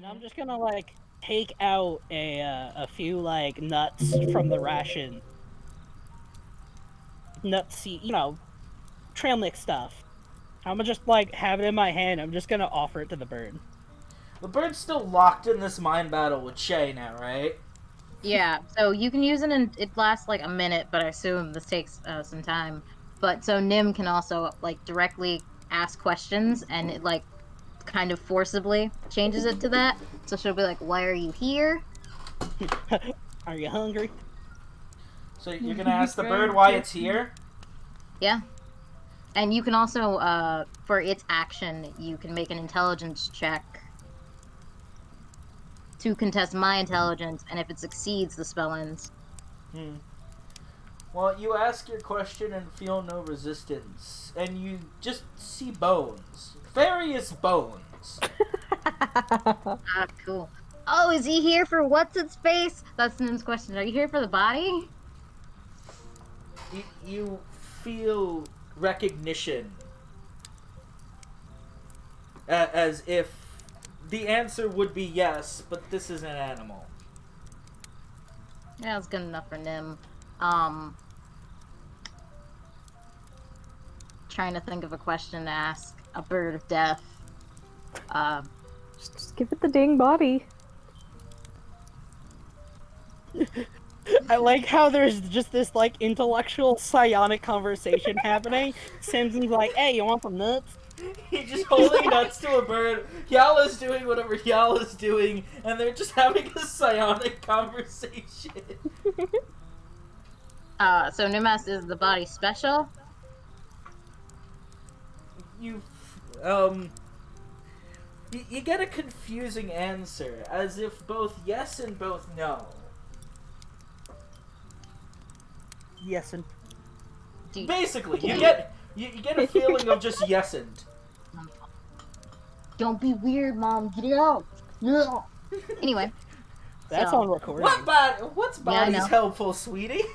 I'm just gonna like take out a few like nuts from the ration. Nuts, trail mix stuff. I'm gonna just like have it in my hand. I'm just gonna offer it to the bird. The bird's still locked in this mind battle with Shay now, right? Yeah, so you can use it and it lasts like a minute, but I assume this takes some time. But so Nim can also like directly ask questions and it like kind of forcibly changes it to that. So she'll be like, "Why are you here?" Are you hungry? So you're gonna ask the bird why it's here? Yeah. And you can also for its action, you can make an intelligence check to contest my intelligence, and if it succeeds, the spell ends. Well, you ask your question and feel no resistance, and you just see bones. Various bones. Ah, cool. Oh, is he here for what's its face? That's Nim's question. Are you here for the body? You feel recognition. As if the answer would be yes, but this is an animal. Yeah, that's good enough for Nim. Trying to think of a question to ask a bird of death. Just give it the dang body. I like how there's just this like intellectual psionic conversation happening. Simpson's like, "Hey, you want some nuts?" He's just holding nuts to a bird. Yala's doing whatever Yala's doing, and they're just having a psionic conversation. So Nimas, is the body special? You get a confusing answer, as if both yes and both no. Yes, and Basically, you get a feeling of just yesned. Don't be weird, Mom. Get it out. No. Anyway. that's so, on recording. What's body's helpful, sweetie?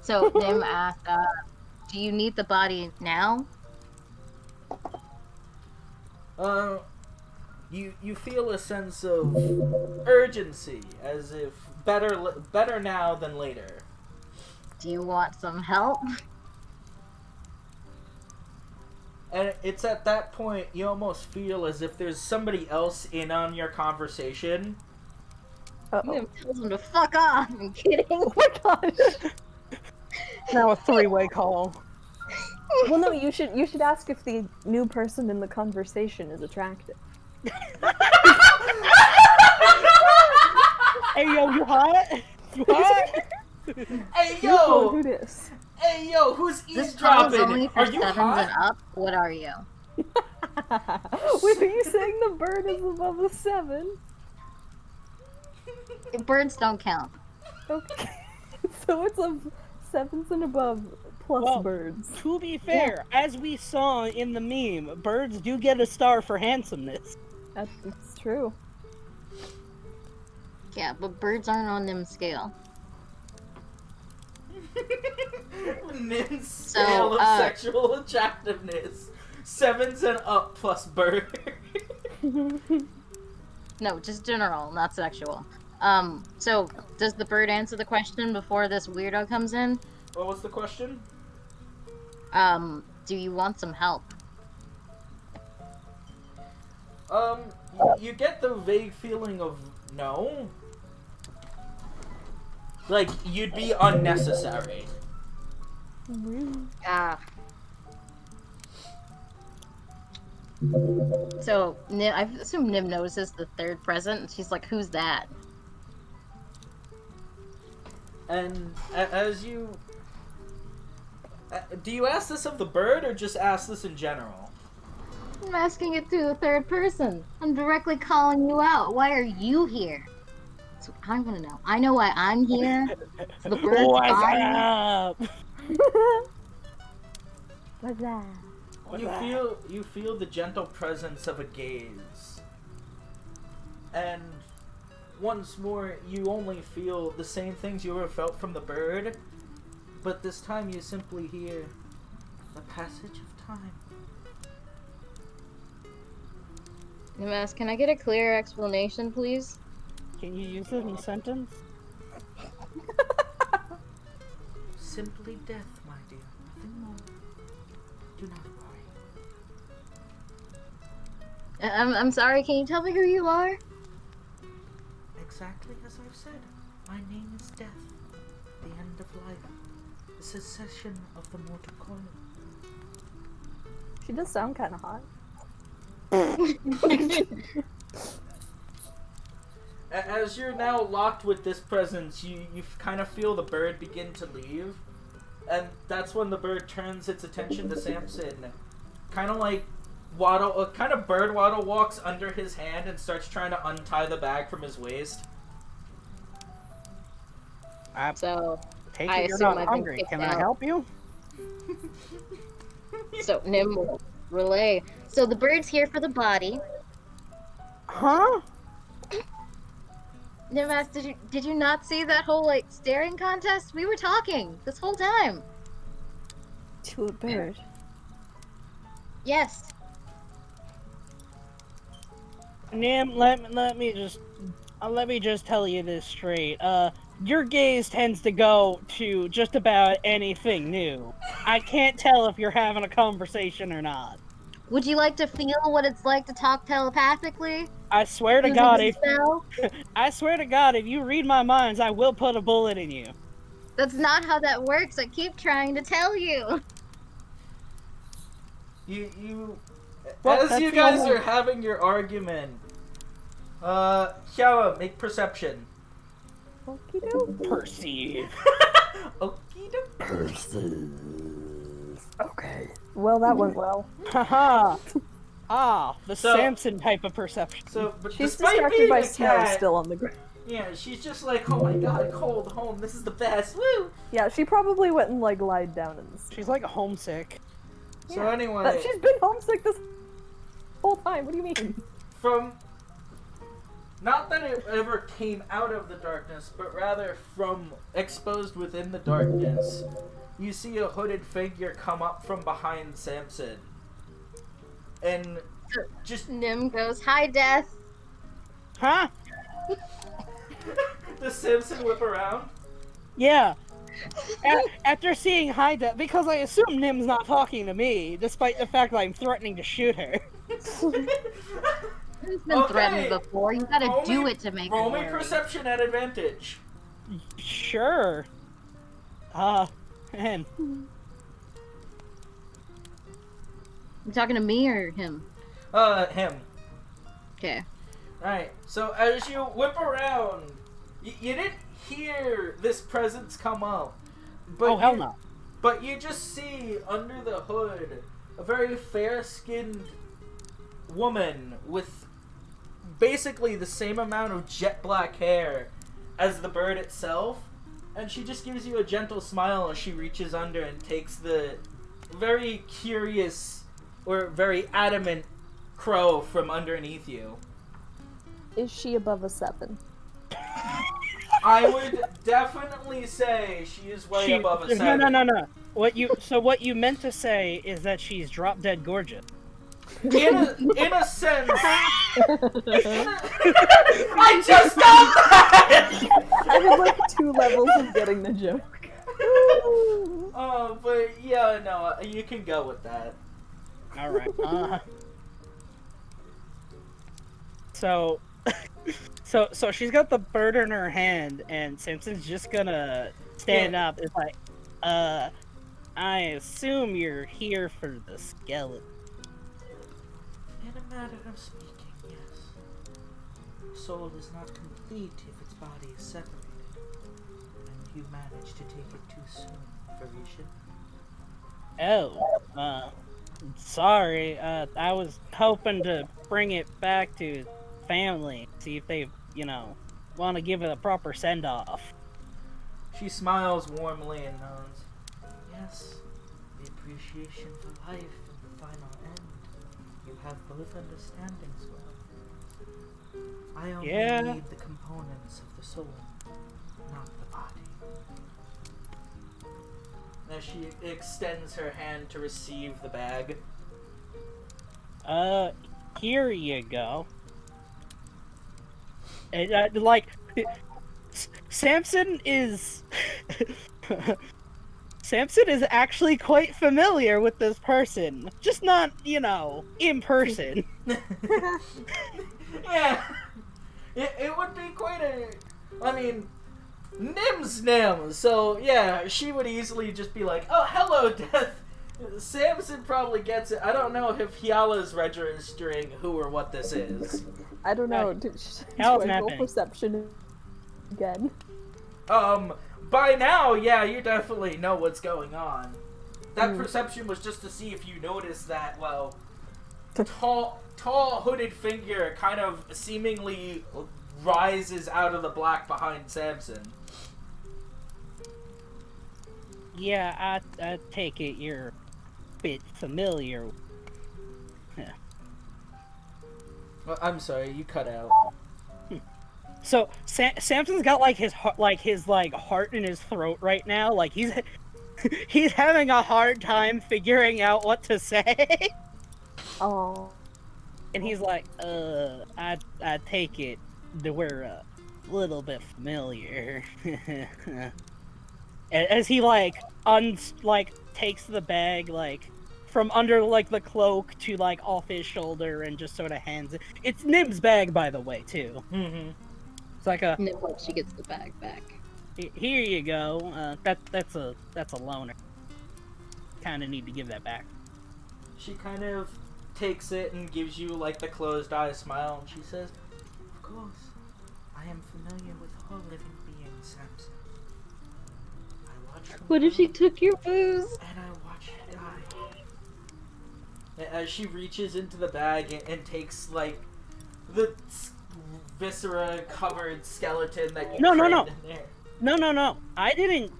So Nim asked, do you need the body now? You feel a sense of urgency, as if better now than later. Do you want some help? And it's at that point you almost feel as if there's somebody else in on your conversation. Nim tells him to fuck off. I'm kidding. Oh my gosh. Now a three-way call. Well, no, you should ask if the new person in the conversation is attractive. Hey, yo, you hot? You hot? Hey Who yo! dis? Hey yo! Who's This call is eavesdropping? only for Are you sevens hot? and up. What are you? Wait, are you saying the bird is above a 7? Birds don't count. Okay. So it's of 7s and above plus Well, birds. To be fair, as we saw in the meme, birds do get a star for handsomeness. That's true. Yeah, but birds aren't on Nim's scale. Nim's scale of sexual attractiveness. 7s and up plus bird. No, just general, not sexual. So does the bird answer the question before this weirdo comes in? What was the question? Do you want some help? You get the vague feeling of no. Like, you'd be unnecessary. Ah. So, Nim, I assume Nim notices the third present, and she's like, who's that? And as you... do you ask this of the bird, or just ask this in general? I'm asking it to the third person. I'm directly calling you out. Why are you here? So I want to know. I know why I'm here. So the bird's What's body. up? What's that? You feel the gentle presence of a gaze. And once more, you only feel the same things you ever felt from the bird, but this time you simply hear the passage of time. Nemes, can I get a clear explanation, please? Can you use it in a sentence? Simply death, my dear. Nothing more. Do not worry. I'm sorry, can you tell me who you are? Exactly as I've said. My name is Death. The end of life. The cessation of the mortal coil. She does sound kind of hot. As you're now locked with this presence, you kind of feel the bird begin to leave. And that's when the bird turns its attention to Samson. Kind of like bird waddle walks under his hand and starts trying to untie the bag from his waist. So, Take I it you're assume not I've been hungry. kicked Can I out. help you? so Nim will relay. So the bird's here for the body. Huh? Nimas, did you not see that whole like staring contest? We were talking this whole time. To a bird. Yes. Nim, let me just tell you this straight. Your gaze tends to go to just about anything new. I can't tell if you're having a conversation or not. Would you like to feel what it's like to talk telepathically? I swear to Using God, the spell? I swear to God, if you read my minds, I will put a bullet in you. That's not how that works. I keep trying to tell you. Well, As that's you the guys only- are having your argument, Xiao, make perception. Okie-doke. Perceive. Okay. Well, that went well. Haha. The So- Samson type of perception. So, but She's despite distracted being by a snow cat, still on the ground. yeah, she's just like, oh my god, cold home, this is the best, woo! Yeah, she probably went and like lied down in the snow. She's like homesick. So anyway, But she's been homesick this whole time. What do you mean? from not that it ever came out of the darkness, but rather from exposed within the darkness, you see a hooded figure come up from behind Samson. And just Nim goes, "Hi, Death." Huh? does Samson whip around? Yeah. After seeing Hyde, because I assume Nim's not talking to me, despite the fact that I'm threatening to shoot her. He's been threatened before. You gotta do it to make Roll it me worry. perception at advantage. Sure. Man. You talking to me or him? Him. Okay. Alright, so as you whip around, you didn't hear this presence come up. But Oh, hell no. But you just see under the hood a very fair-skinned woman with basically the same amount of jet black hair as the bird itself. And she just gives you a gentle smile as she reaches under and takes the very curious or very adamant crow from underneath you. Is she above a 7? I would definitely say she is way above a 7. No. What you meant to say is that she's drop dead gorgeous. In a sense. I just got that! I had like 2 levels of getting the joke. Oh, but yeah, no, you can go with that. All right. So she's got the bird in her hand, and Simpson's just gonna stand up. It's like, I assume you're here for the skeleton. In a matter of speaking, yes. Soul is not complete if its body is separated. And you managed to take it too soon, Felicia. Oh, sorry. I was hoping to bring it back to family, see if they, want to give it a proper send-off. She smiles warmly and nods. Yes, the appreciation for life and the final end. You have both understandings well. I only need the components of the soul, not the body. As she extends her hand to receive the bag. Here you go. And, like, Samson is... Samson is actually quite familiar with this person. Just not, in person. Yeah. It would be quite a... I mean, Nim's Nim, so yeah, she would easily just be like, oh, hello, Death. Samson probably gets it. I don't know if Hyala's registering who or what this is. I don't know. How's Do I roll mapping? perception again? By now, yeah, you definitely know what's going on. That perception was just to see if you noticed that, well, tall hooded figure kind of seemingly rises out of the black behind Samson. Yeah, I take it you're a bit familiar. Yeah. Well, I'm sorry, you cut out. So Samson's got like his heart in his throat right now. Like he's having a hard time figuring out what to say. Oh. And he's like, I take it that we're a little bit familiar. As he takes the bag from under the cloak to off his shoulder and just sort of hands it. It's Nim's bag, by the way, too. Mm-hmm. It's like a... Nim, she gets the bag back. Here you go. That's a loaner. Kind of need to give that back. She kind of takes it and gives you the closed eye smile, and she says, "Of course, I am familiar with all living beings, Samson. I watch them What if she grow, took your booze? and I watch them die." As she reaches into the bag and takes the viscera covered skeleton that you No. crammed in there. No. I didn't...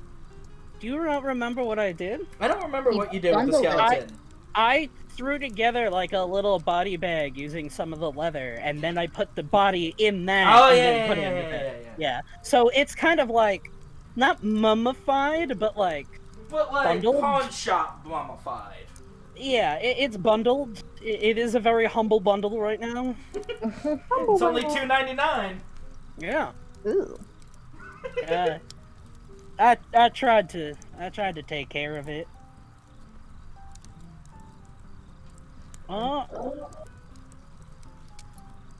Do you not remember what I did? I don't remember You what you did with the bundled it. skeleton. I threw together a little body bag using some of the leather, and then I put the body in that, Oh, and yeah, then yeah, put yeah, it in yeah, the bag. yeah. Yeah. So it's kind of not mummified, but But bundled? pawn shop mummified. yeah, it's bundled. It is a very humble bundle right now. It's only $2.99. Yeah. Ooh. I tried to take care of it.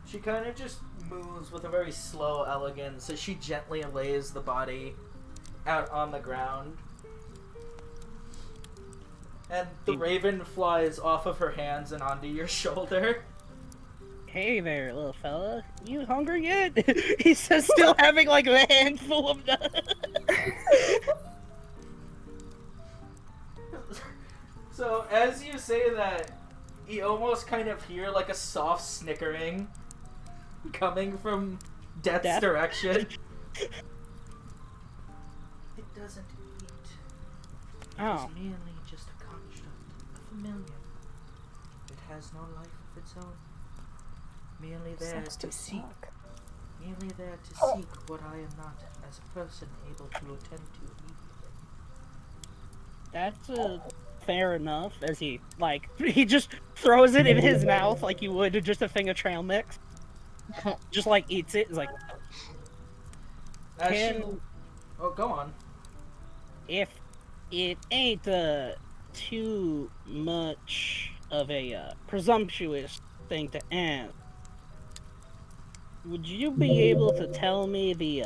She kind of just moves with a very slow elegance as she gently lays the body out on the ground. And the raven flies off of her hands and onto your shoulder. Hey there, little fella. You hungry yet? He says, still having a handful of nuts. So as you say that, you almost kind of hear a soft snickering coming from Death's Death? direction. It doesn't eat. Oh. It's merely just a construct, a familiar. It has no life of its own. Merely there Sucks to to seek. suck. Merely there to seek what I am not, as a person, able to attend to immediately. That's fair enough, as he he just throws it in his mouth like you would just a thing of trail mix. Just eats it. It's As she... Can- Oh, go on. if it ain't too much of a presumptuous thing to ask, would you be able to tell me the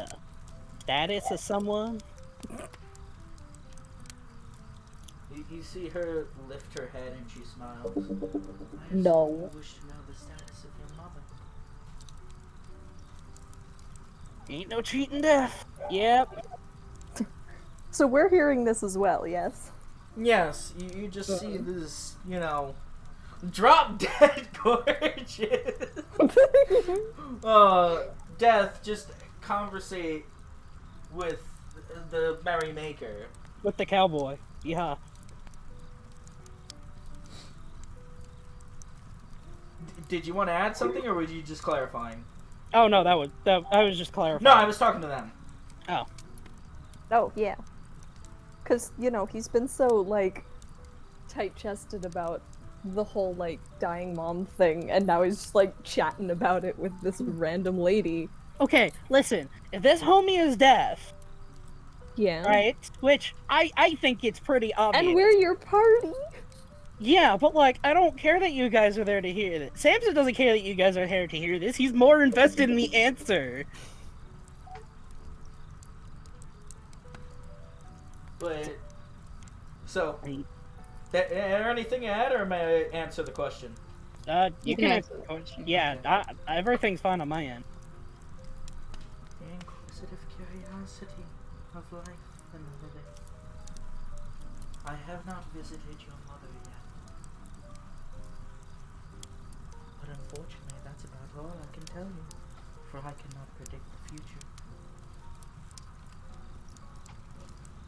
status of someone? You see her lift her head and she smiles. I No. assume you wish to know the status of your mother. Ain't no cheating death. Yep. So we're hearing this as well, yes? Yes, you just see this, drop dead gorgeous. Death just conversate with the merrymaker. With the cowboy. Yeah. Did you want to add something, or were you just clarifying? Oh no, I was just clarifying. No, I was talking to them. Oh. Oh, yeah. Because, he's been so, tight-chested about the whole like dying mom thing, and now he's just like chatting about it with this random lady. Okay, listen. If this homie is deaf, Yeah. right? Which I think it's pretty obvious. And we're your party. Yeah, but like, I don't care that you guys are there to hear this. Samson doesn't care that you guys are here to hear this. He's more invested in the answer. But so, anything to add, or may I answer the question? You can can. answer the question. Yeah, everything's fine on my end. The inquisitive curiosity of life and living. I have not visited your mother yet. But unfortunately, that's about all I can tell you, for I cannot predict the future.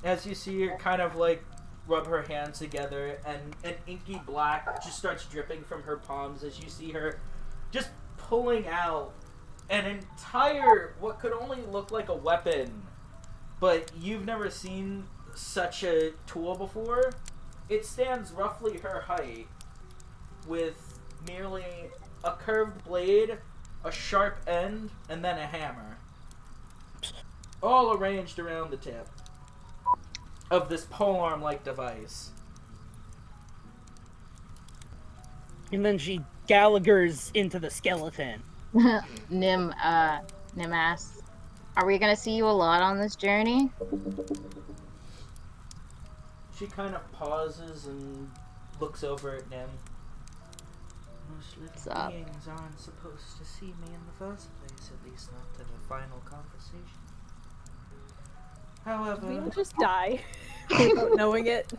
As you see her kind of like rub her hands together, and an inky black just starts dripping from her palms as you see her just pulling out an entire, what could only look like a weapon, but you've never seen such a tool before. It stands roughly her height, with merely a curved blade, a sharp end, and then a hammer. All arranged around the tip of this polearm-like device. And then she Gallagher's into the skeleton. Nim asks, "Are we gonna see you a lot on this journey?" She kind of pauses and looks over at Nim. Most living beings aren't supposed to see me in the first place, at least not to the final conversation. However, We all just die without knowing it.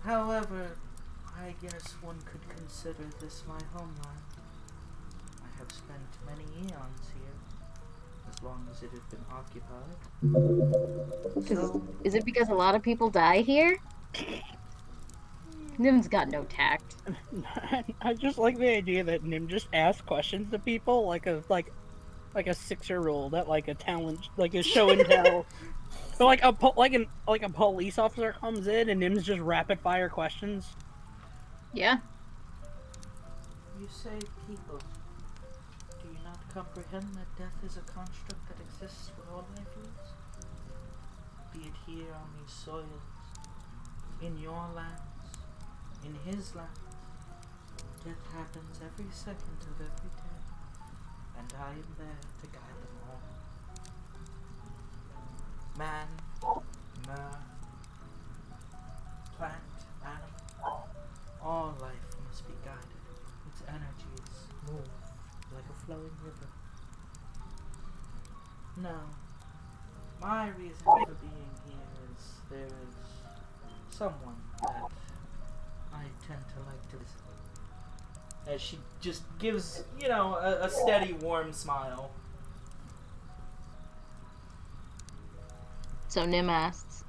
However, I guess one could consider this my homeland. I have spent many eons here, as long as it had been occupied. So, Is it because a lot of people die here? Nim's got no tact. I just like the idea that Nim just asks questions to people like a 6-year-old at like a talent, like a show and tell. So like a police officer comes in and Nim's just rapid fire questions. Yeah. you say people. Do you not comprehend that death is a construct that exists for all life forms? Be it here on these soils, in your lands, in his lands. Death happens every second of every day, and I am there to guide them all. Man, mer, plant, animal, all life must be guided. Its energies move like a flowing river. No, my reason for being here is there is someone that I tend to like to visit. As she just gives, a steady, warm smile. So Nim asks,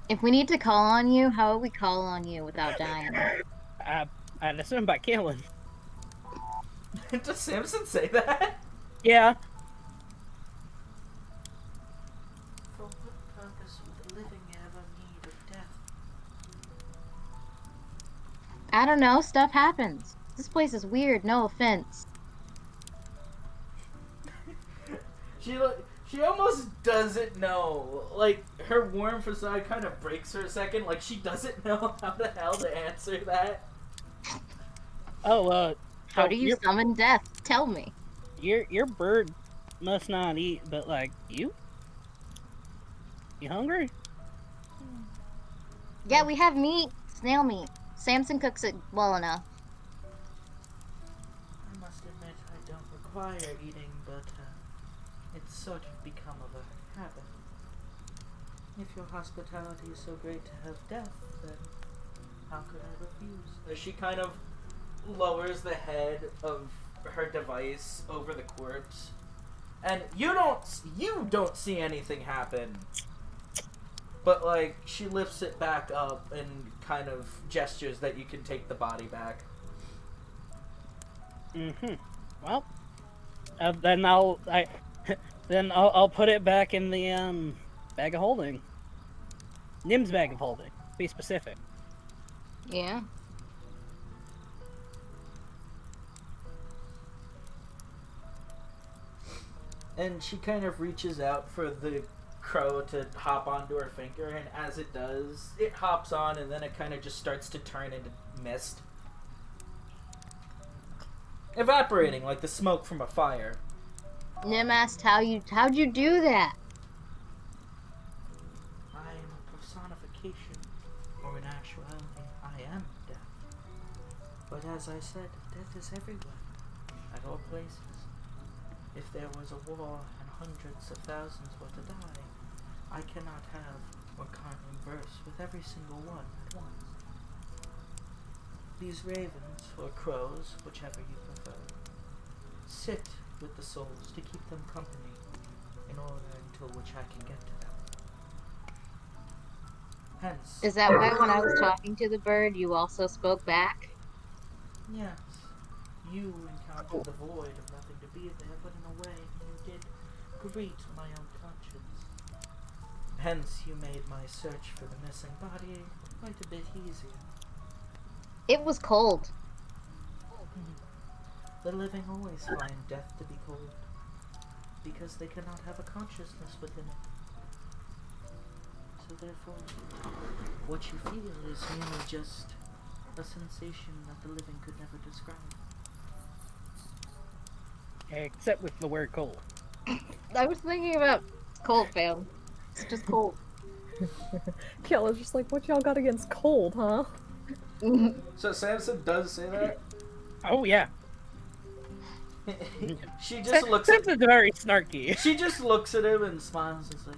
if we need to call on you, how would we call on you without dying? I'd assume by killing. Does Samson say that? Yeah. For what purpose would the living ever need of death? I don't know, stuff happens. This place is weird, no offense. She almost doesn't know. Like, her warm facade kind of breaks for a second. Like, she doesn't know how the hell to answer that. Oh, How do you summon death? Tell me. Your bird must not eat, but like you hungry? Yeah, we have meat. Snail meat. Samson cooks it well enough. I must admit I don't require eating, but it's sort of become of a habit. If your hospitality is so great to have death, then how could I refuse? She kind of lowers the head of her device over the corpse, and you don't see anything happen. But like, she lifts it back up and kind of gestures that you can take the body back. Mm-hmm. Well, then I'll put it back in the bag of holding. Nim's bag of holding. Be specific. Yeah. And she kind of reaches out for the crow to hop onto her finger, and as it does, it hops on, and then it kind of just starts to turn into mist. Evaporating like the smoke from a fire. Nim asked how'd you do that? I am a personification, or in actuality, I am death. But as I said, death is everywhere, at all places. If there was a war and hundreds of thousands were to die, I cannot have or converse with every single one at once. These ravens, or crows, whichever you prefer, sit with the souls to keep them company in order until which I can get to them. Hence, Is that why when I was talking to the bird, you also spoke back? yes, you encountered the void of nothing to be there, but in a way you did greet my own conscience. Hence, you made my search for the missing body quite a bit easier. It was cold. The living always find death to be cold, because they cannot have a consciousness within it. So therefore, what you feel is merely just a sensation that the living could never describe. Except with the word cold. I was thinking about cold, fam. It's just cold. Kiela's just like, what y'all got against cold, huh? So Samson does say that? Oh yeah. She just looks at Samson's very snarky. She just looks at him and smiles and is like,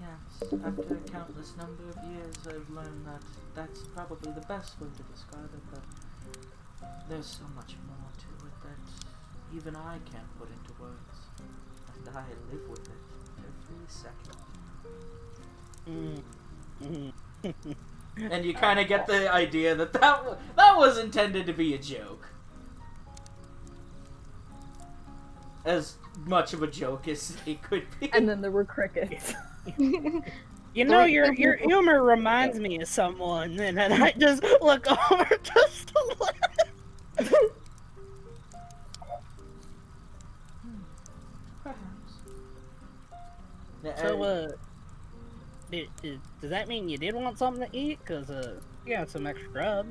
yes, after a countless number of years I've learned that that's probably the best way to describe it, but there's so much more to it that even I can't put into words, and I live with it every second. And you kind of get the idea that that was intended to be a joke. As much of a joke as it could be. And then there were crickets. You know, your humor reminds me of someone, and then I just look over just to look. Perhaps. So, does that mean you did want something to eat? Cause you got some extra grub.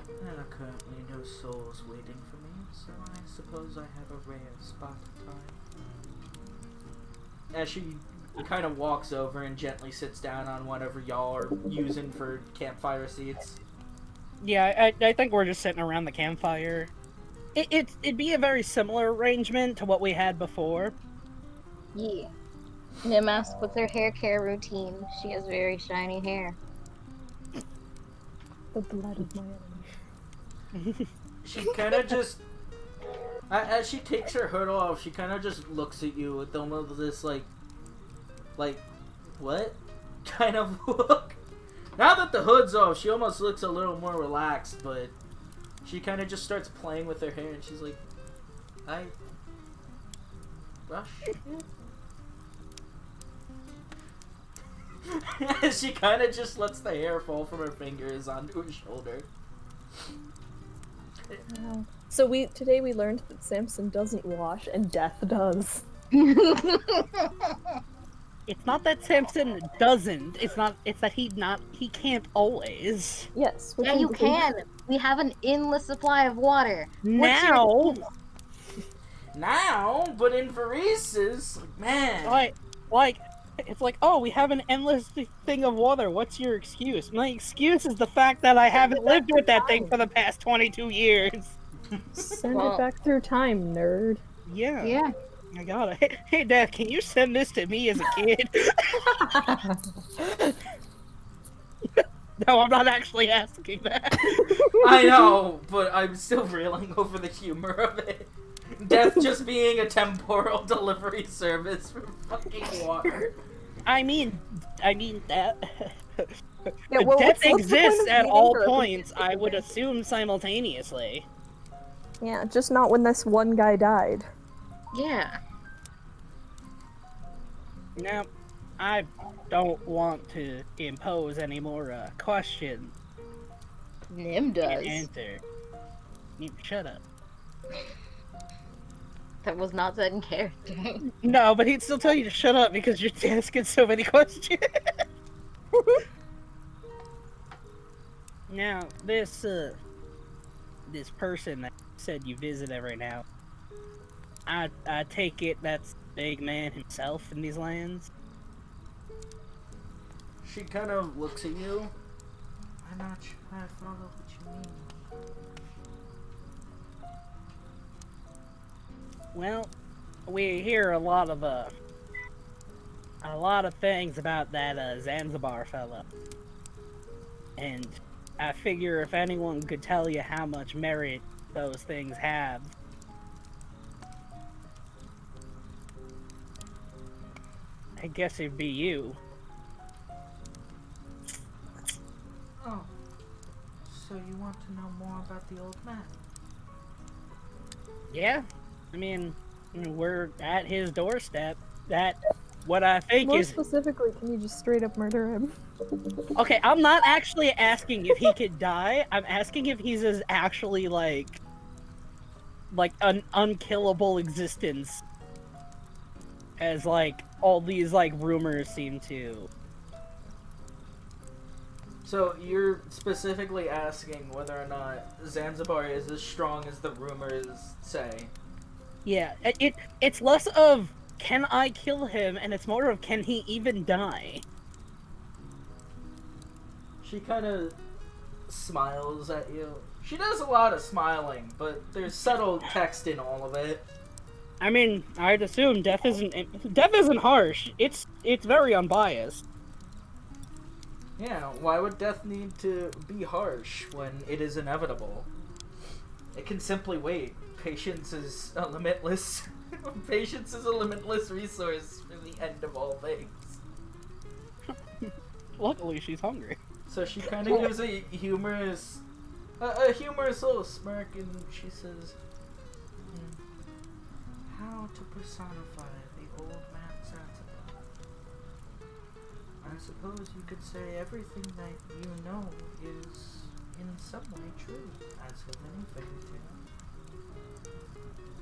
There are currently no souls waiting for me, so I suppose I have a rare spot of time. As she kind of walks over and gently sits down on whatever y'all are using for campfire seats. Yeah, I think we're just sitting around the campfire. It'd be a very similar arrangement to what we had before. Yeah. Nim asked what's her hair care routine. She has very shiny hair. The blood of my enemy. She kind of just, as she takes her hood off, she kind of just looks at you with almost this like, what? Kind of look. Now that the hood's off, she almost looks a little more relaxed, but she kind of just starts playing with her hair, and she's like, I brush it? She kind of just lets the hair fall from her fingers onto her shoulder. Wow. So today we learned that Samson doesn't wash and Death does. It's not that Samson doesn't. It's that he can't always. Yes. Yeah, you can. We have an endless supply of water. Now, but in Pharesis, man. like, it's like, oh, we have an endless thing of water. What's your excuse? My excuse is the fact that I haven't lived with that thing for the past 22 years. Send it back through time, nerd. Yeah. Yeah. I got it. Hey, Dad, can you send this to me as a kid? No, I'm not actually asking that. I know, but I'm still reeling over the humor of it. Death just being a temporal delivery service for fucking water. I mean that. Yeah, well, Death what's the point exists of at eating all her? points, I would assume simultaneously. Yeah, just not when this one guy died. Yeah. Now, I don't want to impose any more questions, Nim does. Can't answer. You shut up. That was not said in character. No, but he'd still tell you to shut up because you're asking so many questions. Now, this person that said you visit every now, I take it that's big man himself in these lands. She kind of looks at you. I'm not sure I follow what you mean. Well, we hear a lot of things about that Zanzibar fella, and I figure if anyone could tell you how much merit those things have, I guess it'd be you. Oh. So you want to know more about the old man? Yeah, I mean, we're at his doorstep. That what I think More is specifically, can you just straight up murder him? okay. I'm not actually asking if he could die. I'm asking if he's as actually like an unkillable existence as like all these like rumors seem to. So you're specifically asking whether or not Zanzibar is as strong as the rumors say. Yeah, it's less of can I kill him, and it's more of can he even die. She kind of smiles at you. She does a lot of smiling, but there's subtle text in all of it. I mean, I'd assume death isn't harsh. It's very unbiased. Yeah, why would death need to be harsh when it is inevitable? It can simply wait. Patience is a limitless patience is a limitless resource for the end of all things. Luckily, she's hungry. So she kind of gives a humorous little smirk, and she says, "How to personify the old man Zanzibar? I suppose you could say everything that you know is in some way true, as with any fairy tale.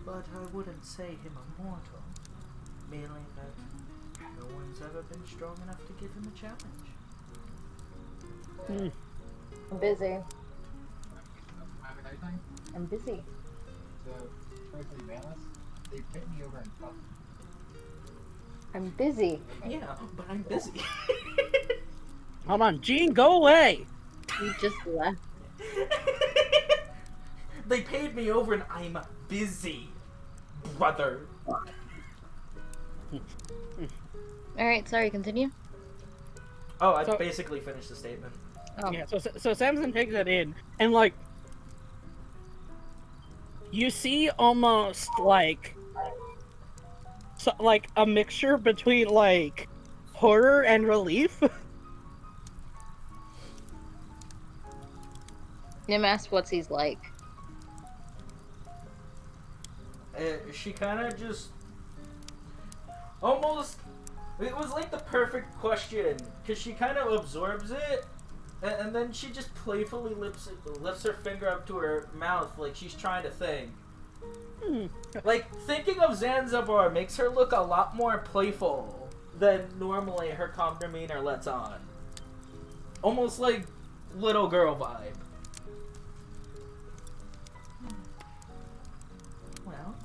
But I wouldn't say him immortal, merely that no one's ever been strong enough to give him a challenge." I'm busy. I'm busy. I'm busy. Yeah, but I'm busy. Hold on, Gene, go away! You just left. They paid me over and I'm busy, brother. Alright, sorry, continue. Oh, I So- basically finished the statement. Oh. Yeah, so Samson takes that in, and like, you see almost like, like a mixture between like horror and relief. Nim asked what's he's like. She kind of just almost. It was like the perfect question because she kind of absorbs it, and then she just playfully lifts her finger up to her mouth like she's trying to think. Like thinking of Zanzibar makes her look a lot more playful than normally her calm demeanor lets on. Almost like little girl vibe. Well,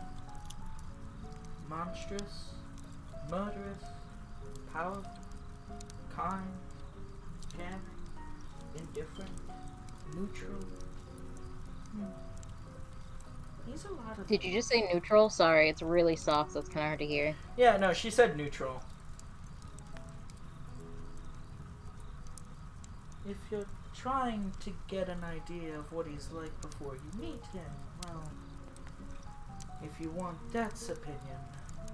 monstrous, murderous, powerful, kind, caring, indifferent, neutral. He's a lot of. Did you just say neutral? Sorry, it's really soft, so it's kind of hard to hear. Yeah, no, she said neutral. If you're trying to get an idea of what he's like before you meet him, well, if you want Death's opinion,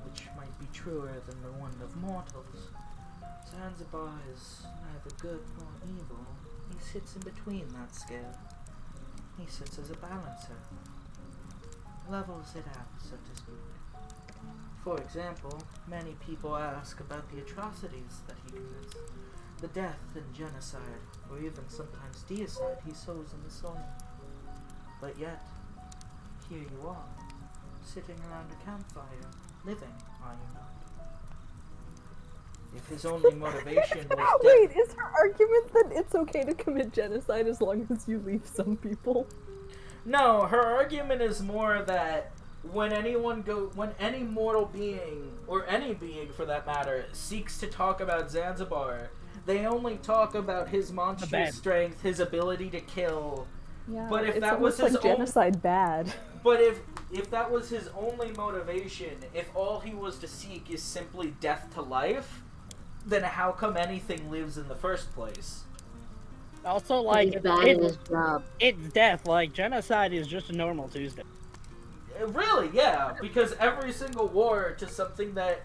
which might be truer than the one of mortals, Zanzibar is neither good nor evil. He sits in between that scale. He sits as a balancer. Levels it out, so to speak. For example, many people ask about the atrocities that he commits. the death and genocide, or even sometimes deicide he sows in the soil. But yet, here you are, sitting around a campfire, living, are you not? If his only motivation was Wait, is her argument that it's okay to commit genocide as long as you leave some people? No, her argument is more that when any mortal being, or any being for that matter, seeks to talk about Zanzibar, they only talk about his monstrous strength, his ability to kill. Yeah, But if it's that was almost his like genocide bad. But if that was his only motivation, if all he was to seek is simply death to life, then how come anything lives in the first place? Also, like, He's bad at his job. it's death. Like, genocide is just a normal Tuesday. Really, yeah, because every single war to something that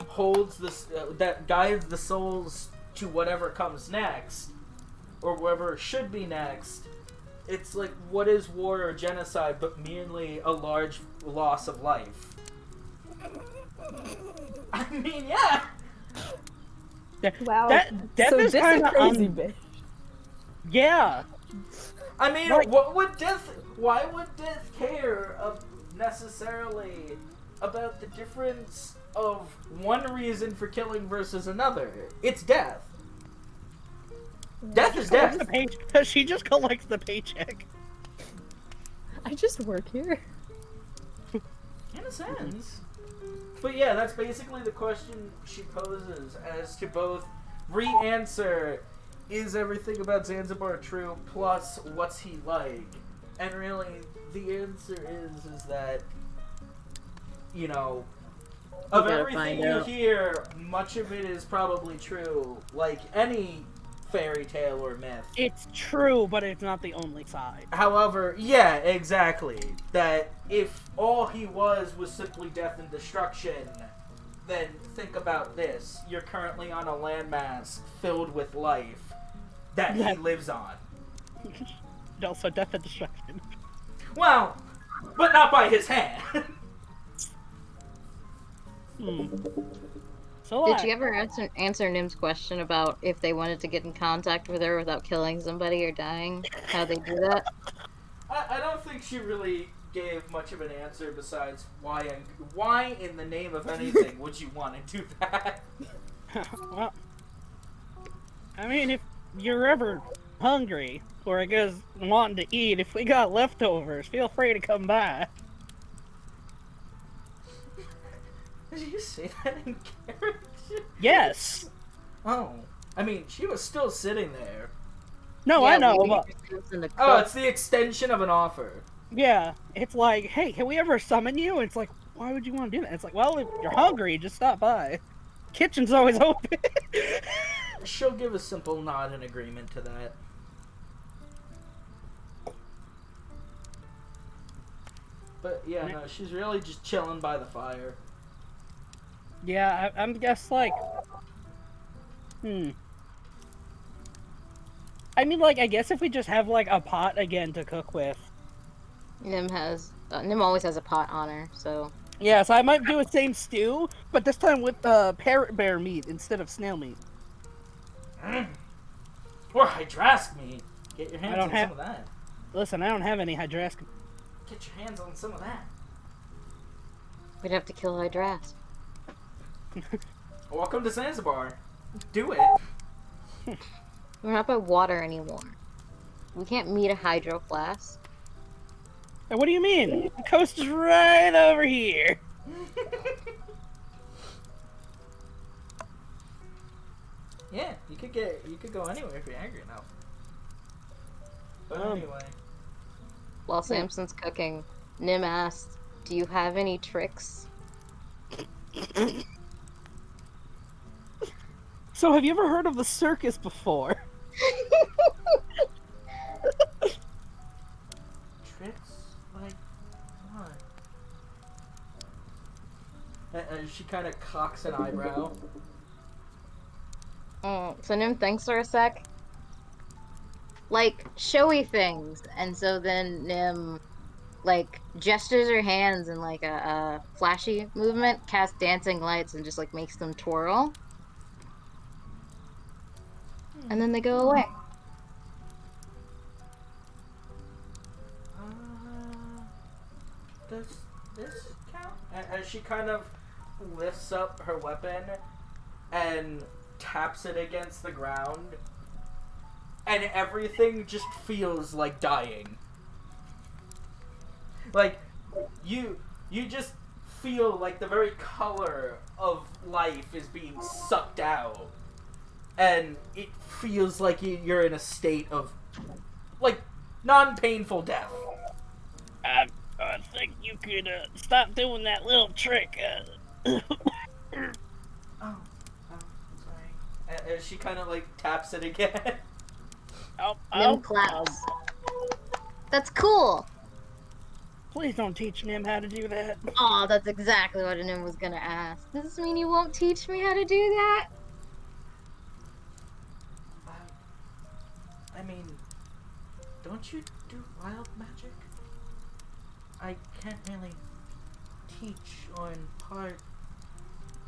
holds this, that guides the souls to whatever comes next, or whatever should be next, it's like, what is war or genocide but merely a large loss of life? I mean, yeah! Wow. Death so is this kind a of crazy bitch. Yeah. I mean, Like- why would death care necessarily about the difference of one reason for killing versus another? It's death. Death is death. She just collects the paycheck. I just work here. In a sense. But yeah, that's basically the question she poses as to both re-answer, is everything about Zanzibar true, plus what's he like? And really, the answer is that, you know, of gotta everything find you out. hear, much of it is probably true, like any fairy tale or myth. It's true, but it's not the only side. However, yeah, exactly. That if all he was simply death and destruction, then think about this. You're currently on a landmass filled with life that he lives on. And also death and destruction. Well, but not by his hand. So Did you ever answer Nim's question about if they wanted to get in contact with her without killing somebody or dying? How they do that? I don't think she really gave much of an answer besides why in the name of anything would you want to do that? Well, I mean, if you're ever hungry, or I guess wanting to eat, if we got leftovers, feel free to come by. Did you say that in character? Yes. Oh. I mean, she was still sitting there. No, Yeah, I know, we but need to in the Oh, cook. it's the extension of an offer. yeah, it's like, hey, can we ever summon you? And it's like, why would you want to do that? It's like, well, if you're hungry, just stop by. Kitchen's always open. She'll give a simple nod in agreement to that. But yeah, no, she's really just chilling by the fire. Yeah, I'm guess like, I mean, like, I guess if we just have like a pot again to cook with. Nim always has a pot on her, so Yeah, so I might do a same stew, but this time with parrot bear meat instead of snail meat. Or hydrask meat. Get your hands don't on have- some of that. Listen, I don't have any hydrasca. Get your hands on some of that. we'd have to kill Hydras. Welcome to Zanzibar. Do it. We're not by water anymore. We can't meet a hydro flask. Hey, what do you mean? The coast is right over here. Yeah, you could go anywhere if you're angry enough. But anyway. While Samson's cooking, Nim asked, "Do you have any tricks?" So, have you ever heard of the circus before? Tricks? Like what? She kind of cocks an eyebrow. So Nim thinks for a sec. Like, showy things. And so then Nim, like, gestures her hands in, like, a flashy movement, casts dancing lights, and just, like, makes them twirl. and then they go away. Does this count? As she kind of lifts up her weapon and taps it against the ground, and everything just feels like dying. Like, you just feel like the very color of life is being sucked out. And it feels like you're in a state of, like, non-painful death. I think you could stop doing that little trick. Oh, sorry. And she kind of, like, taps it again. Nim claps. That's cool! Please don't teach Nim how to do that. Oh, that's exactly what Nim was gonna ask. Does this mean you won't teach me how to do that? I mean, don't you do wild magic? I can't really teach or impart.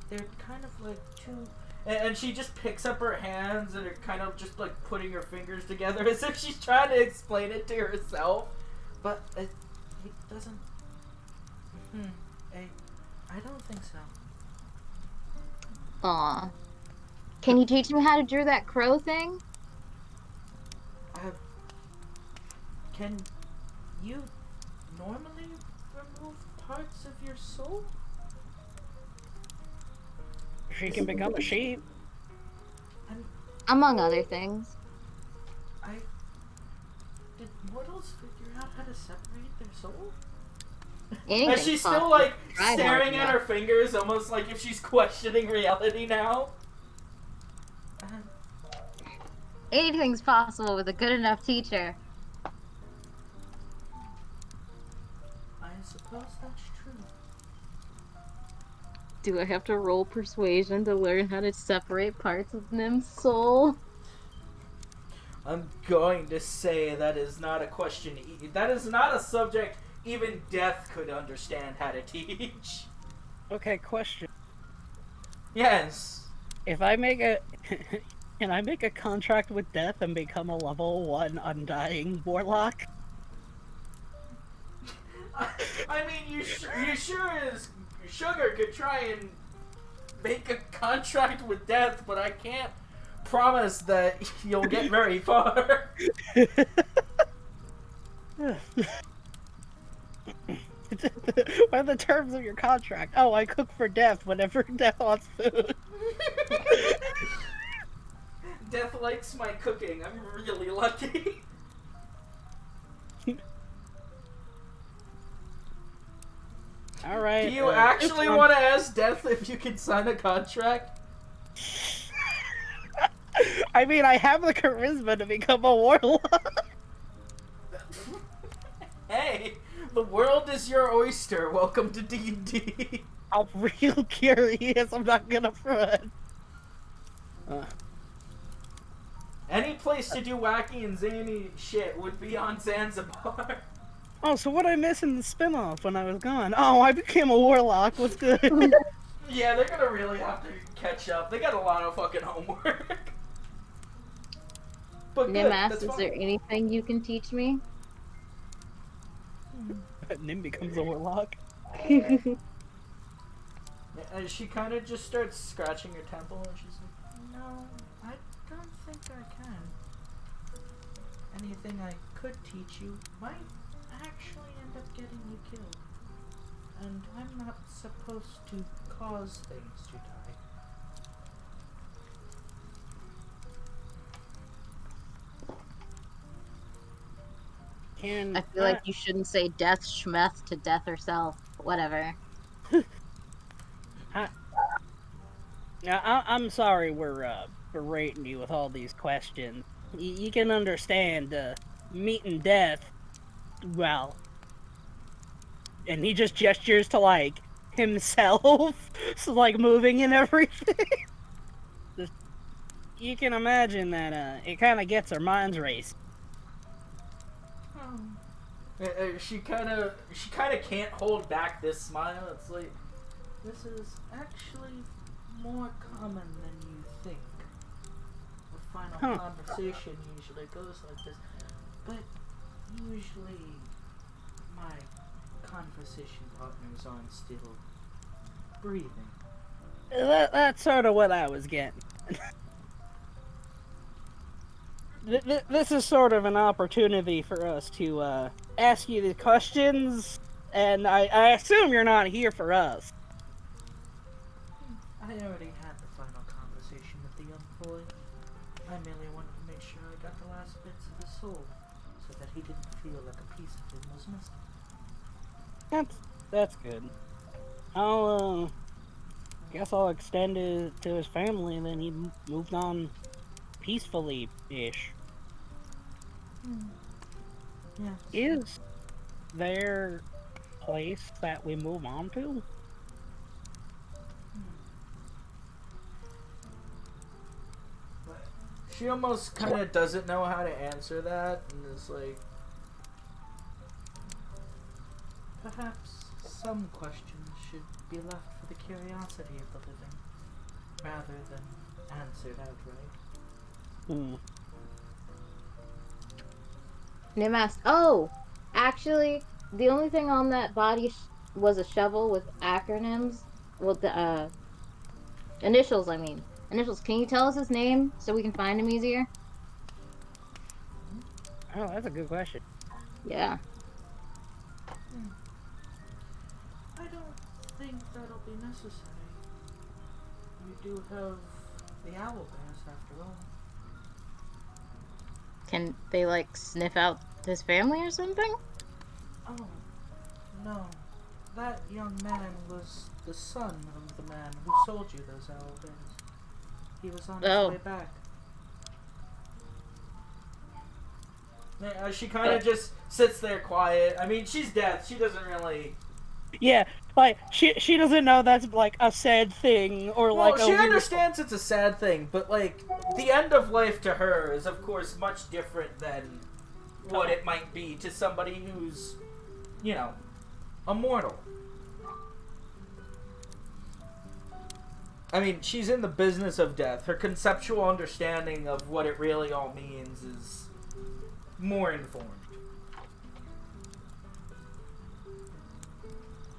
They're kind of like two... And she just picks up her hands and are kind of just like putting her fingers together as if she's trying to explain it to herself. But it doesn't... I don't think so. Aw. Can you teach me how to do that crow thing? Can you normally remove parts of your soul? She can become a sheep. Among other things. Did mortals figure out how to separate their soul? Anything's And she's still possible. like Try staring hard at her fingers, almost like if she's questioning reality now. Anything's possible with a good enough teacher. I suppose that's true. Do I have to roll persuasion to learn how to separate parts of Nim's soul? I'm going to say that is not a question. That is not a subject even death could understand how to teach. Okay, question. Yes. If I make a... Can I make a contract with death and become a level 1 undying warlock? I mean, you sure as sugar could try and make a contract with death, but I can't promise that you'll get very far. What are the terms of your contract? Oh, I cook for death whenever death wants food. Death likes my cooking. I'm really lucky. Alright. Do you actually want to ask Death if you can sign a contract? I mean, I have the charisma to become a warlock. Hey, the world is your oyster. Welcome to D&D. I'm real curious. I'm not gonna front. Any place to do wacky and zany shit would be on Zanzibar. Oh, so what I miss in the spin-off when I was gone? Oh, I became a warlock. What's good? Yeah, they're gonna really have to catch up. They got a lot of fucking homework. But Nim good, asks, that's is fine. there anything you can teach me? Nim becomes a warlock. And she kind of just starts scratching her temple, and she's like, "No, I don't think I can. Anything I could teach you might actually end up getting you killed. And I'm not supposed to cause things to die." Can I feel like you shouldn't say death schmeth to death herself. Whatever. Now, I'm sorry we're berating you with all these questions. You can understand meeting death, well, and he just gestures to, like, himself, so, like, moving and everything. Just, you can imagine that it kind of gets our minds racing. She kind of can't hold back this smile. It's like, this is actually more common than you think. final Huh. conversation usually goes like this, but usually my conversation partners aren't still breathing. That's sort of what I was getting. This is sort of an opportunity for us to ask you the questions, and I assume you're not here for us. I already had the final conversation with the young boy. I merely wanted to make sure I got the last bits of his soul, so that he didn't feel like a piece of him was missing. That's good. I'll guess I'll extend it to his family, and then he moved on peacefully-ish. Yeah. Is there a place that we move on to? She almost kind of doesn't know how to answer that, and is like, perhaps some questions should be left for the curiosity of the living, rather than answered outright. Nim asked, "Oh, actually, the only thing on that body was a shovel with acronyms. Well, the initials. I mean, initials. Can you tell us his name so we can find him easier?" Oh, that's a good question. Yeah. I don't think that'll be necessary. You do have the owl bears after all. Can they like sniff out his family or something? Oh, no. That young man was the son of the man who sold you those owl bears. He was on his way back. Yeah, she kind of just sits there quiet. I mean, she's deaf. She doesn't really... Yeah, like, she doesn't know that's, like, a sad thing, or, Well, like, she understands it's a sad thing, but, like, the end of life to her is, of course, much different than what it might be to somebody who's, you know, immortal. I mean, she's in the business of death. Her conceptual understanding of what it really all means is more informed.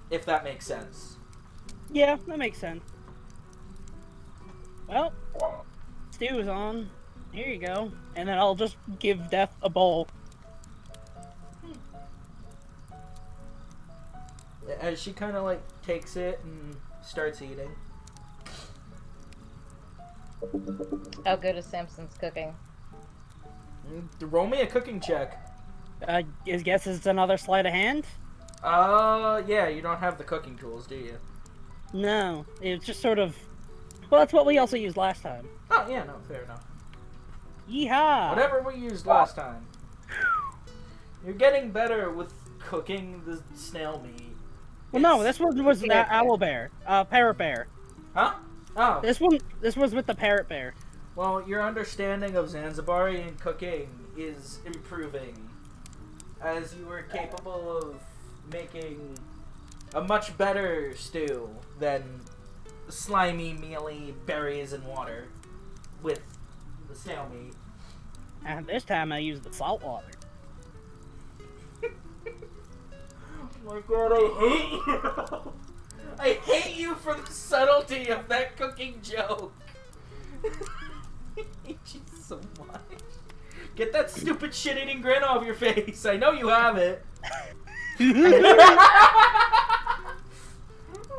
If that makes sense. Yeah, that makes sense. Well, stew's on. Here you go. And then I'll just give Death a bowl. As she kind of, like, takes it and starts eating. How good is Samson's cooking? Roll me a cooking check. I guess it's another sleight of hand? Yeah, you don't have the cooking tools, do you? No, it's just sort of... Well, that's what we also used last time. Oh, yeah, no, fair enough. Yeehaw! Whatever we used last time. You're getting better with cooking the snail meat. Well, no, this one was that owl bear. Parrot bear. Huh? Oh. This was with the parrot bear. Well, your understanding of Zanzibarian cooking is improving, as you were capable of making a much better stew than slimy, mealy berries and water with the snail meat. And this time I used the salt water. Oh my god, I hate you! I hate you for the subtlety of that cooking joke! I hate you so much. Get that stupid shit-eating grin off your face. I know you have it.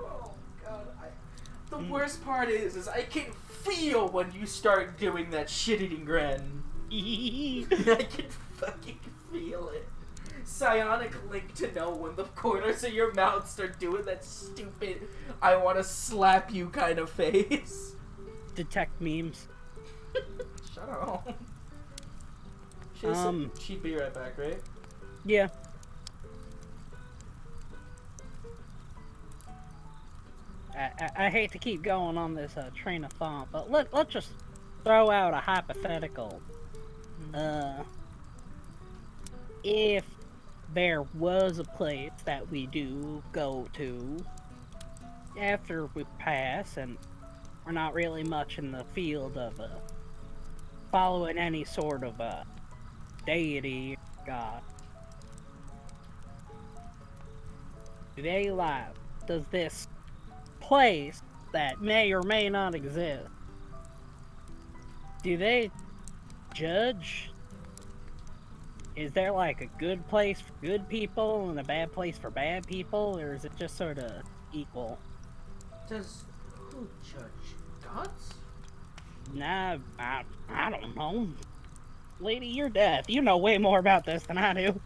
Oh god, the worst part is I can feel when you start doing that shit-eating grin. I can fucking feel it. Psionic link to know when the corners of your mouth start doing that stupid I want to slap you kind of face. Detect memes. Shut up. She'd be right back, right? Yeah. I hate to keep going on this train of thought, but let's just throw out a hypothetical. If there was a place that we do go to after we pass, and we're not really much in the field of following any sort of deity or god? Do they lie? Does this place that may or may not exist, do they judge? Is there like a good place for good people and a bad place for bad people, or is it just sort of equal? Does who judge? Gods? Nah, I don't know. Lady, you're deaf. You know way more about this than I do.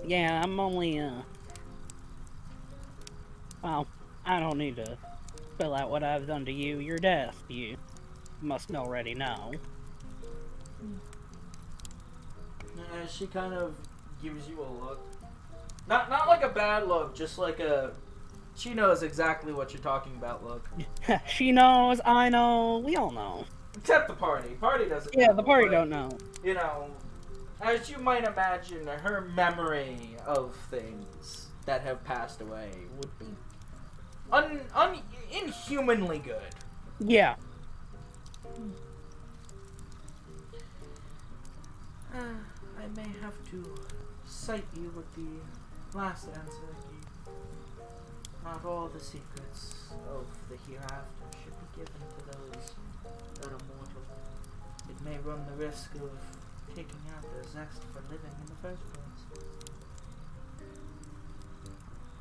Yeah, I'm only, well, I don't need to spell out what I've done to you. You're deaf. You must already know. She kind of gives you a look. Not like a bad look, just like a... She knows exactly what you're talking about look. She knows, I know, we all know. Except the party. Party doesn't Yeah, know, the party but, don't know. You know, as you might imagine, her memory of things that have passed away would be inhumanly good. Yeah. I may have to cite you with the last answer. Not all the secrets of the hereafter should be given to those that are mortal. It may run the risk of taking out their zest for living in the first place.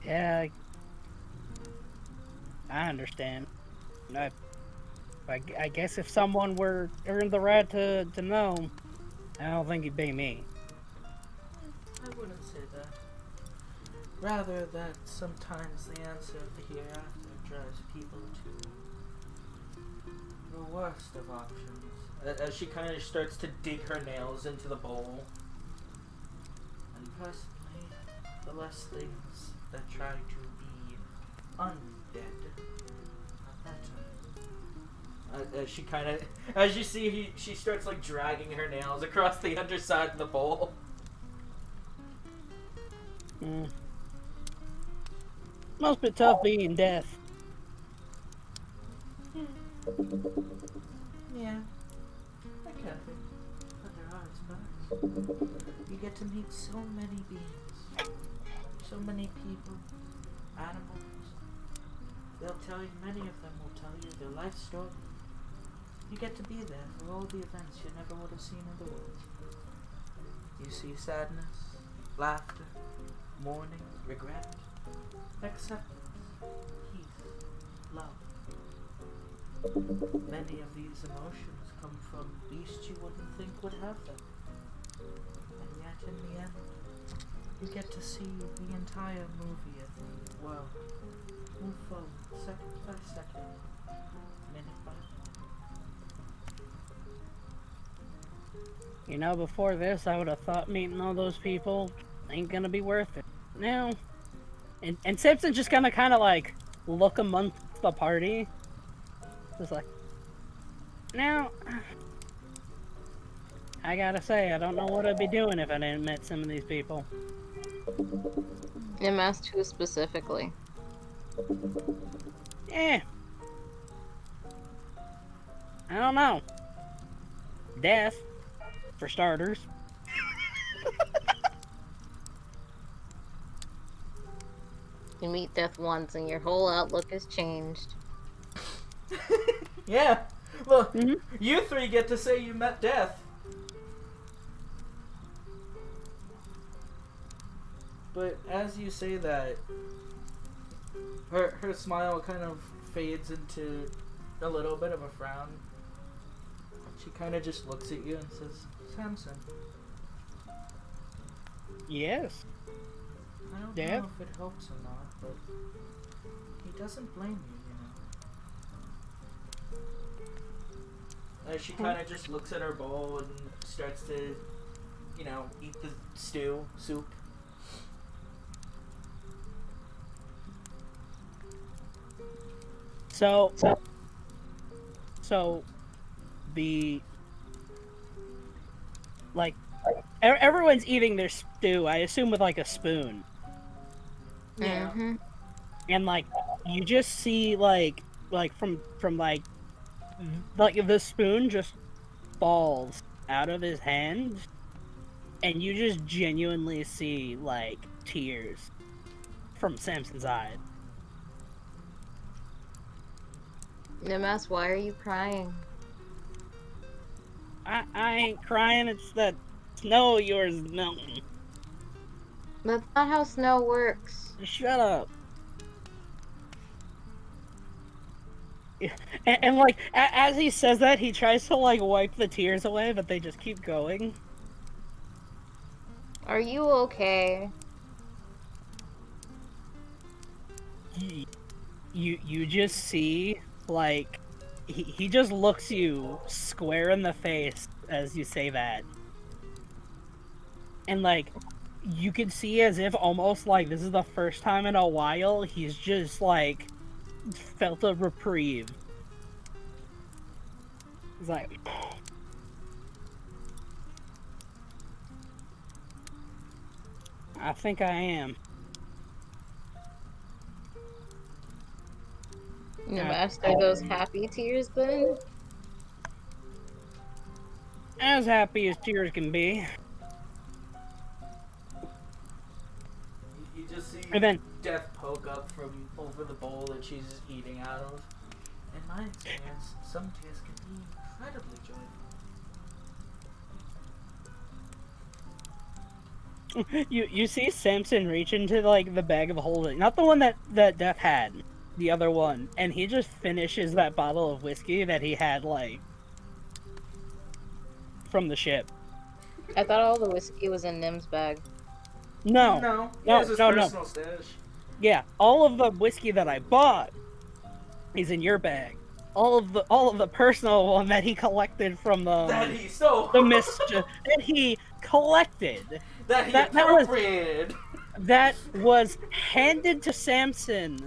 Yeah, I understand. I guess if someone were earned the right to know, I don't think it'd be me. I wouldn't say that. Rather that sometimes the answer of the hereafter drives people to the worst of options. As she kind of starts to dig her nails into the bowl. And personally, the less things that try to be undead, the better. As she kind of, as you see, she starts like dragging her nails across the underside of the bowl. Must be tough being deaf. Yeah, I can be. But there are its perks. You get to meet so many beings, so many people, animals. They'll tell you, many of them will tell you their life story. You get to be there for all the events you never would have seen otherwise. You see sadness, laughter, mourning, regret, acceptance, peace, love. Many of these emotions come from beasts you wouldn't think would have them. And yet in the end, you get to see the entire movie of the world move forward second by second, minute by minute. You know, before this, I would have thought meeting all those people ain't gonna be worth it. Now, and Simpson's just gonna kind of like look amongst the party, just like, now, I gotta say, I don't know what I'd be doing if I didn't met some of these people. MS who specifically? Eh, I don't know. Death, for starters. You meet death once and your whole outlook has changed. Yeah. Well, you three get to say you met death. But as you say that, her smile kind of fades into a little bit of a frown. She kind of just looks at you and says, Samson. Yes. I don't Death? know if it helps or not, but he doesn't blame you, you know. She kind of just looks at her bowl and starts to, you know, eat the soup. So, the, like, everyone's eating their stew, I assume with, like, a spoon. Yeah. Mm-hmm. And, like, you just see, like, from, like, like the spoon just falls out of his hand, and you just genuinely see like tears from Samson's eyes. Nim asks, why are you crying? I ain't crying. It's that snow of yours is melting. That's not how snow works. Shut up. And like, as he says that, he tries to like wipe the tears away, but they just keep going. Are you okay? You just see like he just looks you square in the face as you say that, and like you can see as if almost like this is the first time in a while he's just like felt a reprieve. He's like, I think I am. Nim asks, are those happy tears then? As happy as tears can be. You just see And then Death poke up from over the bowl that she's eating out of. In my experience, some tears can be incredibly joyful. you see Samson reach into like the bag of holding, not the one that Death had, the other one, and he just finishes that bottle of whiskey that he had like from the ship. I thought all the whiskey was in Nim's bag. No, He has his no. personal stash. Yeah, all of the whiskey that I bought is in your bag. All of the personal one that he collected from That he stole. the mischief that he collected. that he that was- appropriated. That was handed to Samson.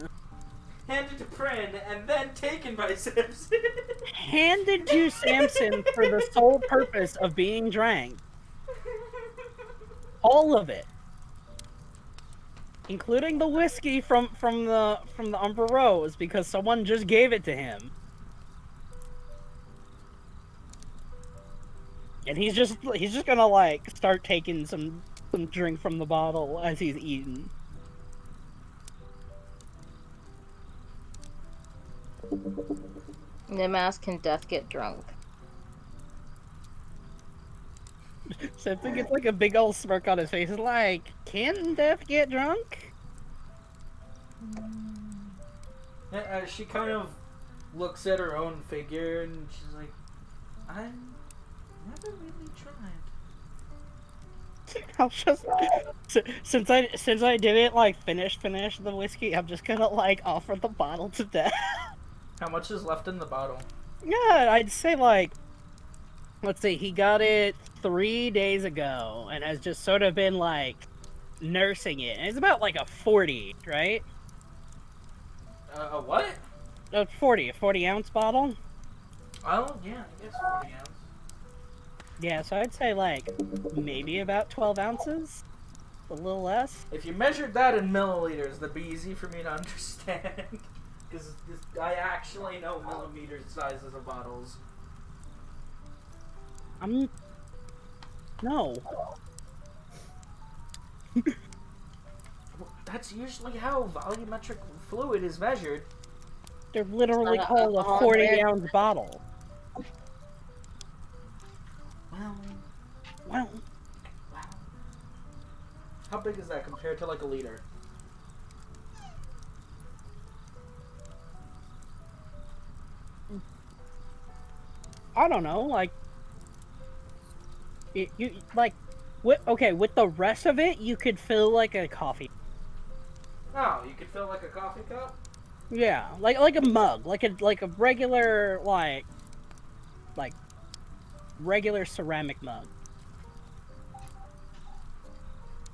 Handed to Prin and then taken by Samson. Handed to Samson for the sole purpose of being drank. All of it. Including the whiskey from the Umber Rose, because someone just gave it to him. And he's just gonna like start taking some drink from the bottle as he's eating. Nim asks, can Death get drunk? Samson gets like a big old smirk on his face. He's like, can Death get drunk? She kind of looks at her own figure and she's like, I never really tried. I'll just since I didn't like finish the whiskey, I'm just gonna like offer the bottle to Death. How much is left in the bottle? Yeah, I'd say like, let's see, he got it 3 days ago and has just sort of been like nursing it. And it's about like a 40, right? A what? A 40 ounce bottle. Oh, yeah, I guess 40 ounce. Yeah, so I'd say like maybe about 12 ounces, a little less. If you measured that in milliliters, that'd be easy for me to understand. Because I actually know millimeter sizes of bottles. No. That's usually how volumetric fluid is measured. They're literally It's not called a alcohol 40 there. ounce bottle. Well, Well, wow. How big is that compared to like a liter? I don't know, like you like with the rest of it, you could fill like a coffee. Oh, you could fill like a coffee cup? Yeah, like a mug, like a regular like regular ceramic mug.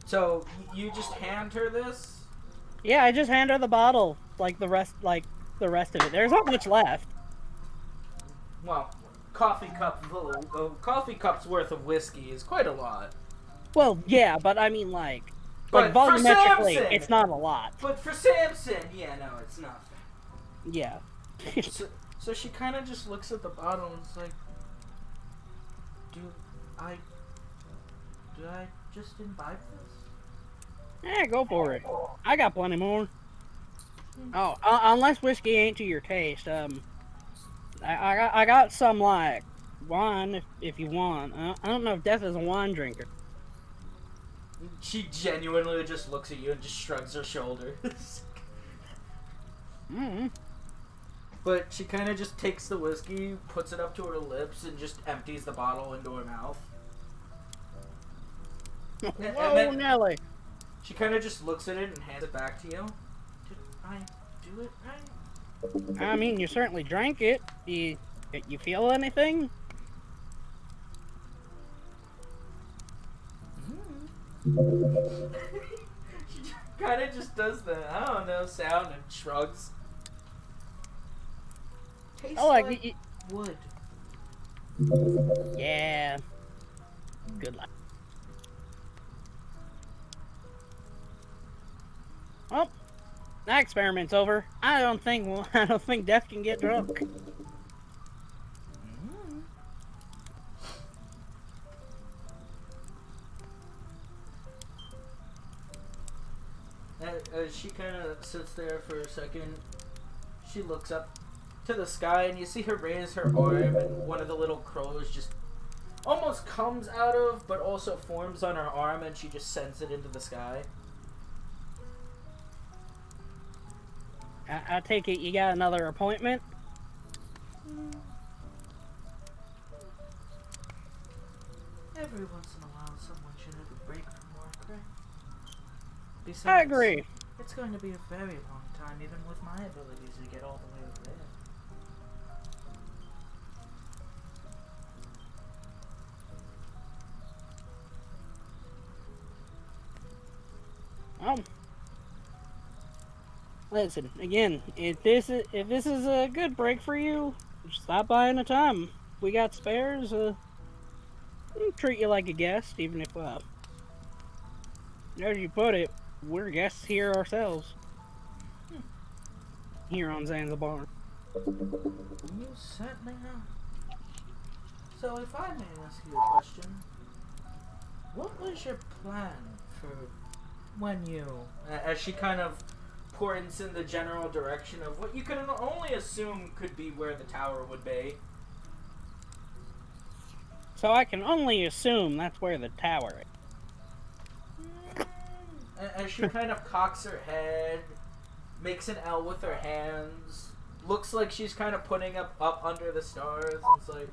So, you just hand her this? Yeah, I just hand her the bottle, like the rest of it. There's not much left. Well, coffee cup's worth of whiskey is quite a lot. Well, yeah, but I mean like But for volumetrically, Samson! it's not a lot. But for Samson, yeah, no, it's nothing. Yeah. So she kind of just looks at the bottle and is like, "Do I just imbibe this?" Yeah, go for it. I got plenty more. Oh, unless whiskey ain't to your taste, I got some like wine if you want. I don't know if Death is a wine drinker. She genuinely just looks at you and just shrugs her shoulders. Mm-hmm. But she kind of just takes the whiskey, puts it up to her lips, and just empties the bottle into her mouth. Whoa, then- Nelly. She kind of just looks at it and hands it back to you. Did I do it right? I mean, you certainly drank it. You feel anything? She kind of just does the, I don't know, sound and shrugs. Tastes Oh, like wood. yeah. Good luck. Well, that experiment's over. I don't think Death can get drunk. As she kind of sits there for a second, she looks up to the sky, and you see her raise her arm, and one of the little crows just almost comes out of, but also forms on her arm, and she just sends it into the sky. I take it you got another appointment? Every once in a while, someone should have a break from work, right? Besides, I agree. it's going to be a very long time, even with my abilities to get all the way over there. Well, listen, again, if this is a good break for you, just stop by anytime. We got spares. We'll treat you like a guest, even if as you put it, we're guests here ourselves. Here on Zanzibar. You certainly are. So, if I may ask you a question, what was your plan for when you, as she kind of points in the general direction of what you could only assume could be where the tower would be? So I can only assume that's where the tower is. As she kind of cocks her head, makes an L with her hands, looks like she's kind of putting up under the stars, and it's like,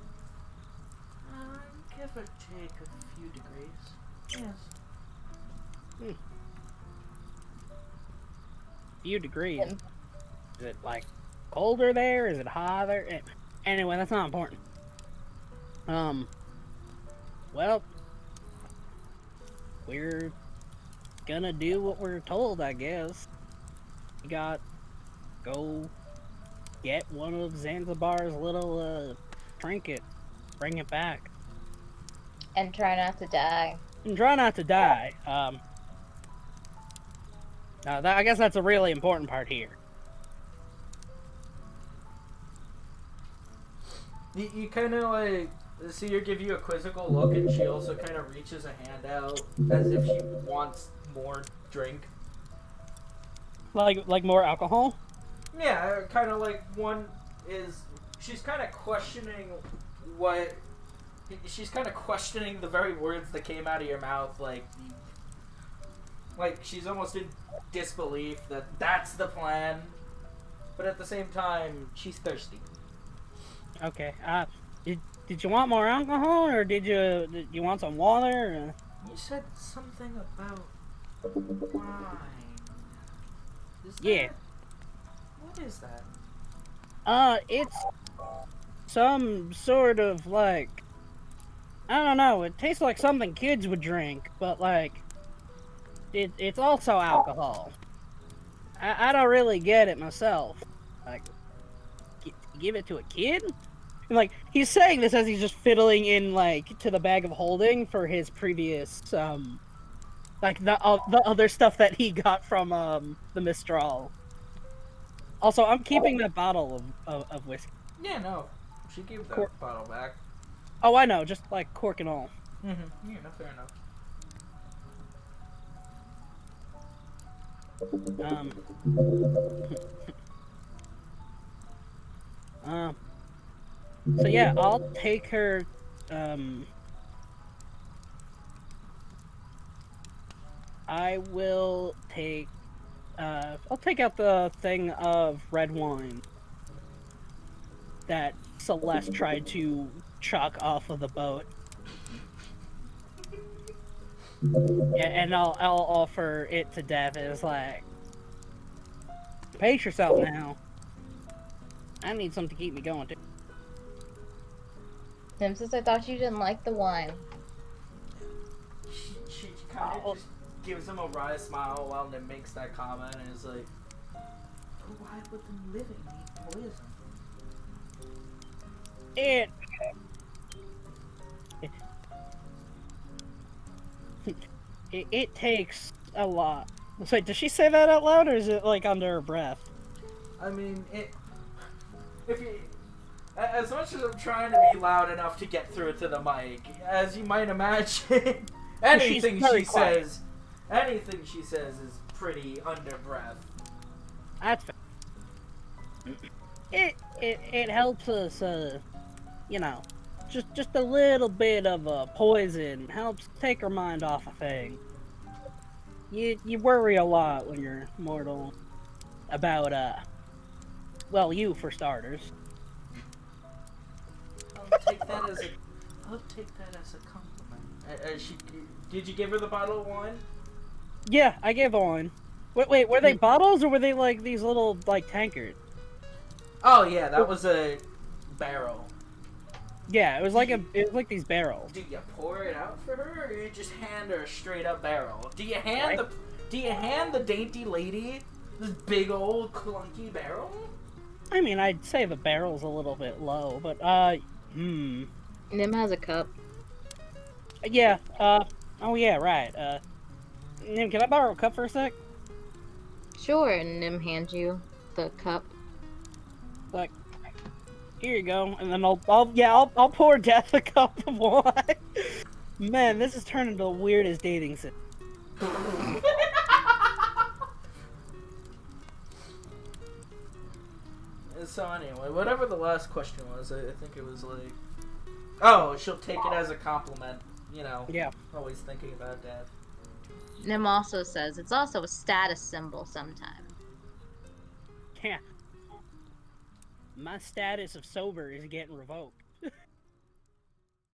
give or take a few degrees. Yes. Few degrees. Is it like colder there? Is it hotter? Anyway, that's not important. Well, we're gonna do what we're told, I guess. We got go get one of Zanzibar's little trinkets, bring it back, And try not to die. and try not to die. I guess that's a really important part here. You kind of like see her give you a quizzical look, and she also kind of reaches a hand out as if she wants more drink. Like more alcohol? Yeah, kind of like one is. She's kind of questioning what. She's kind of questioning the very words that came out of your mouth, like she's almost in disbelief that that's the plan, but at the same time, she's thirsty. Okay. Did you want more alcohol, or did you want some water? You said something about wine. Is that, Yeah. What is that? It's some sort of like, I don't know. It tastes like something kids would drink, but like, it's also alcohol. I don't really get it myself. Like, give it to a kid? And like, he's saying this as he's just fiddling in like to the bag of holding for his previous like the other stuff that he got from the Mistral. Also, I'm keeping that bottle of whiskey. Yeah, no. She gave that Cork. bottle back. Oh, I know, just like cork and all. Mm-hmm. Yeah, no, fair enough. Um. So yeah, I'll take her. Um. I will take. I'll take out the thing of red wine that Celeste tried to chuck off of the boat. Yeah, and I'll offer it to Dev as like, pace yourself now. I need something to keep me going too. Nim says, I thought you didn't like the wine. She kind of just gives him a wry smile while Nim makes that comment and is like, but why would the living need poison? It takes a lot. So, does she say that out loud, or is it like under her breath? I mean, if you, as much as I'm trying to be loud enough to get through to the mic, as you might imagine, anything she says is pretty under breath. That's fair. It helps us, you know, just a little bit of poison helps take our mind off of things. You worry a lot when you're mortal about well, you for starters. I'll take that as a compliment. Did you give her the bottle of wine? Yeah, I gave one. Wait, were they bottles or were they like these little like tankards? Oh yeah, that was a barrel. Yeah, it was like these barrels. Do you pour it out for her, or you just hand her a straight up barrel? Do you hand the dainty lady this big old clunky barrel? I mean, I'd say the barrel's a little bit low, but Nim has a cup. yeah, oh yeah, right. Nim, can I borrow a cup for a sec? Sure, and Nim hands you the cup. Like, here you go, and then I'll pour Death a cup of wine. Man, this is turning into the weirdest dating sim. So anyway, whatever the last question was, I think it was like, oh, she'll take it as a compliment. You know, Yeah. always thinking about Dad. Nim also says it's also a status symbol sometimes. Yeah. My status of sober is getting revoked.